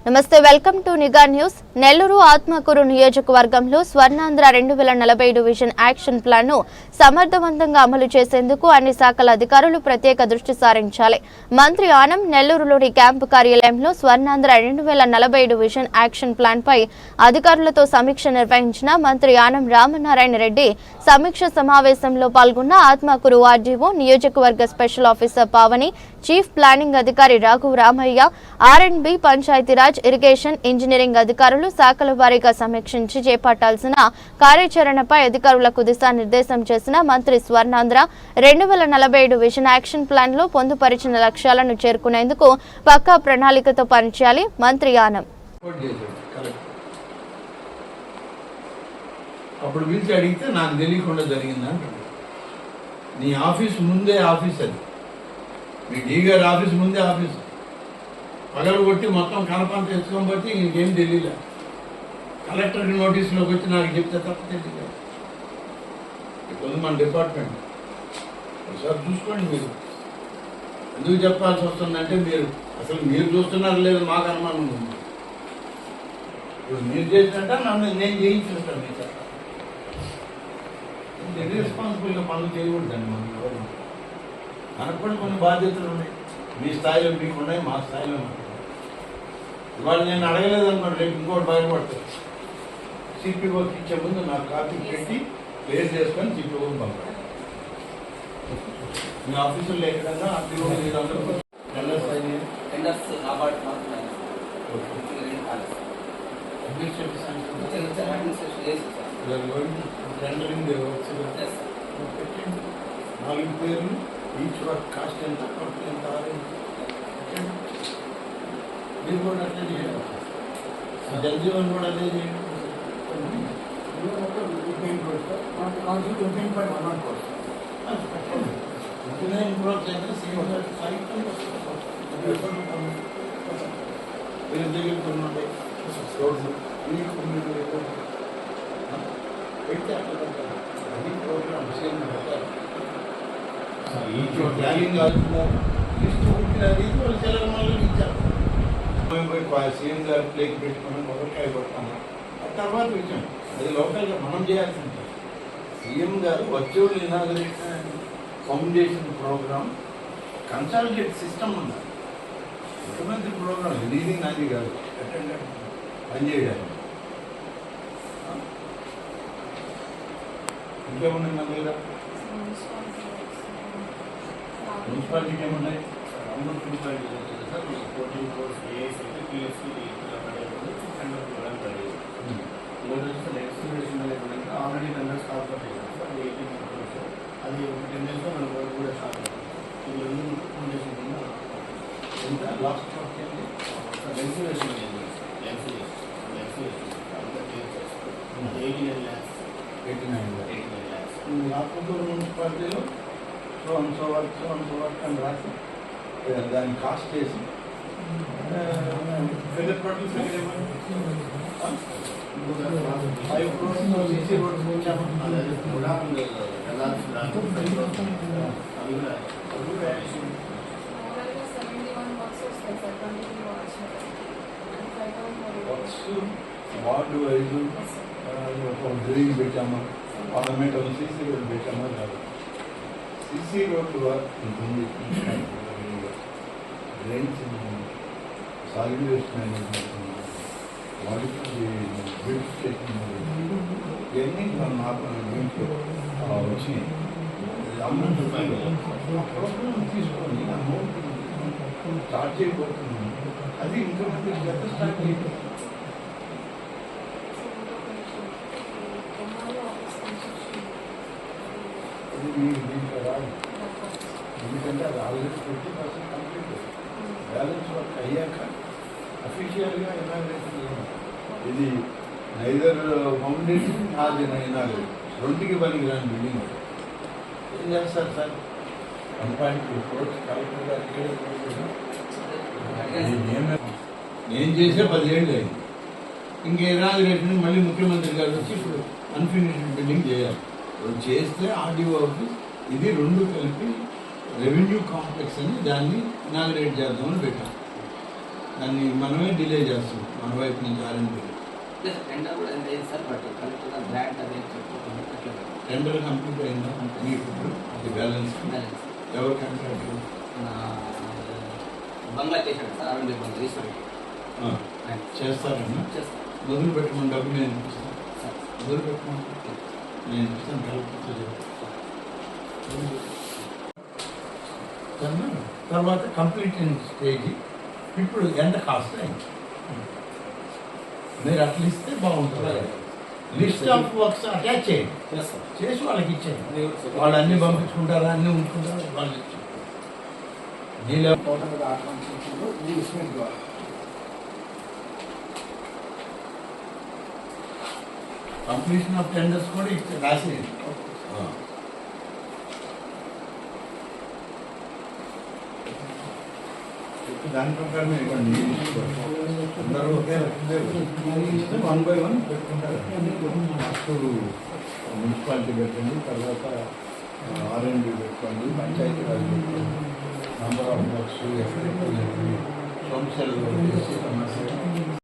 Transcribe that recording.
నమస్తే, welcome to నిఘా news. Nellore Atmakur నియోజకవర్గంలో స్వర్ణాంధ్ర 2040 డివిజన్ యాక్షన్ ప్లాన్ ను సమర్థవంతంగా అమలు చేసేందుకు అన్ని శాఖల అధికారులు ప్రత్యేక దృష్టి సారించాలి. మంత్రి ఆనం నెల్లూరులోని క్యాంపు కార్యాలయంలో స్వర్ణాంధ్ర 2040 డివిజన్ యాక్షన్ ప్లాన్ పై అధికారులతో సమీక్ష నిర్వహించిన మంత్రి ఆనం రామనారాయణ రెడ్డి సమీక్ష సమావేశంలో పాల్గొన్న ఆత్మకూరు ఆర్డీఓ, నియోజకవర్గ special officer Pavani, chief planning అధికారి రాఘవ రామయ్య, ఆర్ఎండ్బి, పంచాయతీరాజ్, ఇరిగేషన్, ఇంజనీరింగ్ అధికారులు శాఖల వారీగా సమీక్షించి చేపట్టాల్సిన కార్యాచరణపై అధికారులకు దిశానిర్దేశం చేసిన మంత్రి స్వర్ణాంధ్ర 2040 డివిజన్ యాక్షన్ ప్లాన్ లో పొందుపరిచిన లక్ష్యాలను చేరుకునేందుకు పక్కా ప్రణాళికతో పనిచేయాలి. మంత్రి ఆనం అప్పుడు పిలిచి అడిగితే నాకు తెలియకుండా జరిగిందంట. నీ ఆఫీస్ ముందే ఆఫీస్, అది మీ డీ గారి ఆఫీస్ ముందే ఆఫీస్ పగలు కొట్టి మొత్తం కనపంత తెచ్చుకొని బట్టి ఇంకేం తెలియలే. కలెక్టర్కి నోటీసులోకి వచ్చి నాకు చెప్తే తప్ప తెలియదు. ఇప్పుడు మన డిపార్ట్మెంట్ ఒకసారి చూసుకోండి. మీరు ఎందుకు చెప్పాల్సి వస్తుందంటే మీరు చూస్తున్నారు లేదు, మాకు అనుమానం ఉంది. ఇప్పుడు మీరు చేసినట్ట నన్ను నేను చేయించినట్టు మీ చేత రెస్పాన్సిబుల్గా పనులు చేయకూడదండి. మనకు కూడా కొన్ని బాధ్యతలు ఉన్నాయి. మీ స్థాయిలో మీకు ఉన్నాయి, మా స్థాయిలో మాకు. ఇవాళ నేను అడగలేదు అనుకోండి, రేపు ఇంకోటి బయటపడతారు. సిపిఓకి ఇచ్చే ముందు నాకు కాపీ పెట్టి క్లియర్ చేసుకొని సిపిఓకి పంపాలి. మీ ఆఫీసులో ఎక్కడన్నా ఆర్టీఓ నాలుగు పేర్లు, ఈచ్ వర్క్ కాస్ట్ ఎంత, ఖర్చు ఎంత, మీరు కూడా అట్లే చేయాలి. జల్జీవన్ కూడా అదే చేయండి. ఇంప్రూవ్ అయితే వీరి దగ్గర కొన్ని ఉంటాయి రోడ్లు పెడితే అట్లా అది ప్రోగ్రామ్ సేమ్ ప్లానింగ్ అవుతున్నారు. లిస్ట్ పుట్టినది వాళ్ళు తెలంగాణలో ఇచ్చారు. సీఎం గారు ప్లేక్ పెట్టుకుని మొదటికాయ కొడతాము. ఆ తర్వాత విషయం అది లోకల్గా మనం చేయాల్సి ఉంటుంది. సీఎం గారు వర్చువల్ ఇనాగరేషన్ ఫౌండేషన్ ప్రోగ్రామ్ కన్సల్టేట్ సిస్టమ్ ఉన్నారు. ముఖ్యమంత్రి ప్రోగ్రామ్ లీడింగ్ నాది కాదు, అటెండెంట్ పనిచేయడానికి. ఇంకేమున్నాయి మన దగ్గర? మున్సిపాలిటీకి ఏమున్నాయి? మున్సిపాలిటీ సార్ 14 crores ఏఎస్ అయితే పిఎస్సి ఆల్రెడీ టెండర్ స్టార్ట్ అవుతాయి సార్. 18 crores అది ఒక 10 daysలో మన వర్క్ కూడా స్టార్ట్ అవుతుంది. ఇవన్నీ ఫౌండేషన్ కింద ఎంత లాస్ట్ వర్క్ ఏంటి? ఎన్సీవేషన్ 89 lakhs. ఆత్మకూరు మున్సిపాలిటీలో సో వర్క్ అని రాసి దాన్ని కాస్ట్ చేసి figure total figure 5 crores CC roads వచ్చాము. వర్క్స్ వార్డు వైజ్ ఒక డ్రైన్ పెట్టామా, పార్లమెంట్ సీసీ రోడ్ పెట్టామా కాదు. సీసీ రోడ్డు వర్క్ ఉంటుంది, drains, solid waste management, water beautification, ఇవన్నీ దీంట్లో వచ్చినాయి. అమౌంట్ ప్రోగ్రామ్ తీసుకొని అమౌంట్ స్టార్ట్ చేయబోతున్నాం. అది ఇంకా మంది గత స్టార్ట్ చేయాలి. అది మీరు దీంట్లో రాదు, ఎందుకంటే అది ఆల్రెడీ 50% కంప్లీట్. బ్యాలెన్స్ వర్క్ అయ్యాక అఫీషియల్గా ఇనాగ్రేషన్ చేయాలి. ఇది నైదర్ ఫౌండేషన్ నాది ఇనాగ్రేషన్, రెండుకి పనికిరాని బిల్డింగ్. ఏం చేస్తారు సార్? కంపానికి కోర్స్ కలెక్టర్ గారు నేను చేసే 10 ఏళ్ళు అయింది. ఇంక ఇనాగ్రేషన్ మళ్ళీ ముఖ్యమంత్రి గారు వచ్చి ఇప్పుడు అన్ఫినిష్డ్ బిల్డింగ్ చేయాలి. చేస్తే ఆర్డీఓ ఆఫీస్ ఇది రెండు కలిపి రెవెన్యూ కాంప్లెక్స్ అని దాన్ని ఇనాగ్రేట్ చేద్దామని పెట్టాం. దాన్ని మనమే డిలే చేస్తాం మన వైపు నుంచి ఆర్ఎండ్బి. టెండర్ కూడా ఎంత అయింది సార్, బట్ కరెక్ట్గా గ్రాంట్ అనేది చెప్పుకోండి అట్లా టెండర్ కంప్లీట్ అయిందా మీకు ఇప్పుడు అది బ్యాలెన్స్ బ్యాలెన్స్ ఎవరు కాంట్రాక్ట్ బంగ్లా చేశాడు సార్, అరవింద్ బంగ్లా ఈశ్వరి చేస్తారన్నా చేస్తాను మొదలు పెట్టమని డబ్బు నేను ఇప్పిస్తాను. సార్. మొదలు పెట్టమని నేను ఇప్పిస్తాను. కలెక్టర్తో చెప్తాను. తర్వాత కంప్లీట్ స్టేజ్ ఇప్పుడు ఎంత కాస్ట్ అయింది మీరు అట్లా ఇస్తే బాగుంటుంది. లిస్ట్ ఆఫ్ వర్క్స్ అటాచ్ చేయండి, చేస్తాం. చేసి వాళ్ళకి ఇచ్చేయండి. వాళ్ళు అన్ని పంపించుకుంటారా, అన్ని ఉంచుకుంటారా, వాళ్ళు ఇచ్చారు. నీళ్ళు టోటల్గా ఆకాంక్షలు ఈ ఇన్స్ట్రుమెంట్ ద్వారా కంప్లీషన్ ఆఫ్ టెండర్స్ కూడా ఇచ్చి రాసేయండి. దాని ప్రకారమే ఇవ్వండి. అందరూ ఒకే వన్ బై వన్ పెట్టుకుంటారు. ఫస్ట్ మున్సిపాలిటీ పెట్టండి, తర్వాత ఆర్ఎండ్బి పెట్టుకోండి, పంచాయతీ రాజ్ పెట్టుకోండి, నంబర్ ఆఫ్ వర్క్స్ ఎక్కడ సమస్యలు